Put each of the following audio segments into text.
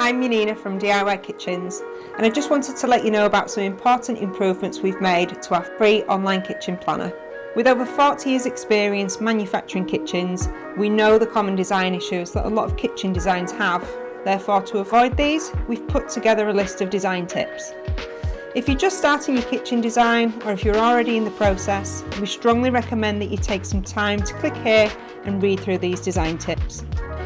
I'm Yanina from DIY Kitchens, and I just wanted to let you know about some important improvements we've made to our free online kitchen planner. With over 40 years experience manufacturing kitchens, we know the common design issues that a lot of kitchen designs have. Therefore, to avoid these, we've put together a list of design tips. If you're just starting your kitchen design, or if you're already in the process, we strongly recommend that you take some time to click here and read through these design tips.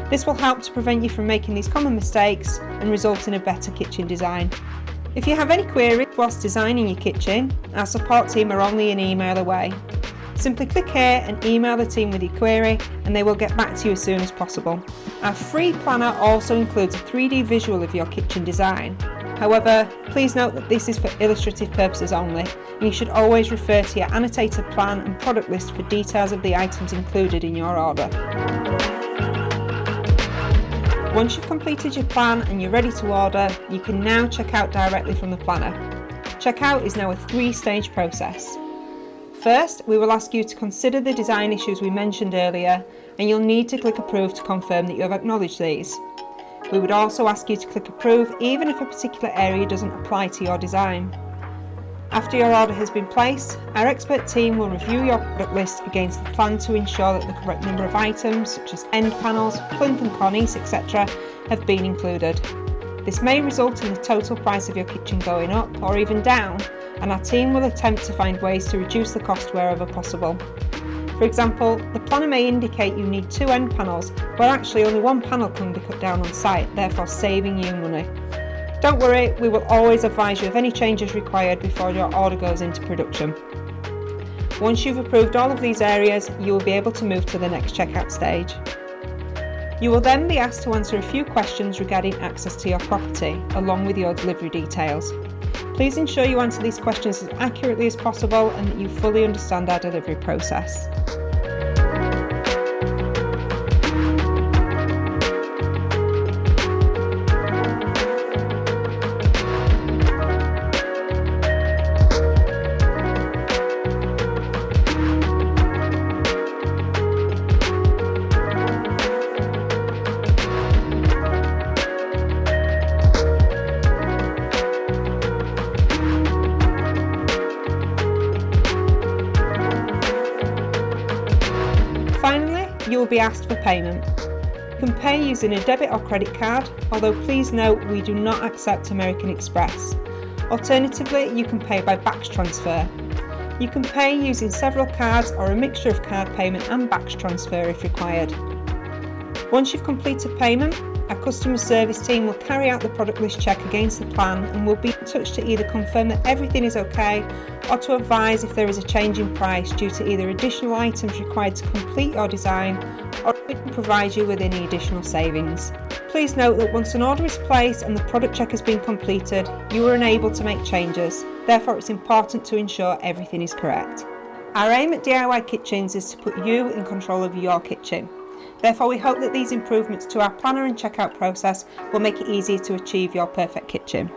This will help to prevent you from making these common mistakes and result in a better kitchen design. If you have any queries whilst designing your kitchen, our support team are only an email away. Simply click here and email the team with your query and they will get back to you as soon as possible. Our free planner also includes a 3D visual of your kitchen design. However, please note that this is for illustrative purposes only, and you should always refer to your annotated plan and product list for details of the items included in your order. Once you've completed your plan and you're ready to order, you can now check out directly from the planner. Checkout is now a 3-stage process. First, we will ask you to consider the design issues we mentioned earlier, and you'll need to click approve to confirm that you have acknowledged these. We would also ask you to click approve even if a particular area doesn't apply to your design. After your order has been placed, our expert team will review your product list against the plan to ensure that the correct number of items, such as end panels, plinth and cornice, etc., have been included. This may result in the total price of your kitchen going up or even down, and our team will attempt to find ways to reduce the cost wherever possible. For example, the planner may indicate you need 2 end panels, where actually only 1 panel can be cut down on site, therefore saving you money. Don't worry, we will always advise you of any changes required before your order goes into production. Once you've approved all of these areas, you will be able to move to the next checkout stage. You will then be asked to answer a few questions regarding access to your property, along with your delivery details. Please ensure you answer these questions as accurately as possible and that you fully understand our delivery process. Finally, you will be asked for payment. You can pay using a debit or credit card, although please note we do not accept American Express. Alternatively, you can pay by BACS transfer. You can pay using several cards or a mixture of card payment and BACS transfer if required. Once you've completed payment, our customer service team will carry out the product list check against the plan and will be in touch to either confirm that everything is okay or to advise if there is a change in price due to either additional items required to complete your design or we can provide you with any additional savings. Please note that once an order is placed and the product check has been completed, you are unable to make changes. Therefore, it's important to ensure everything is correct. Our aim at DIY Kitchens is to put you in control of your kitchen. Therefore, we hope that these improvements to our planner and checkout process will make it easier to achieve your perfect kitchen.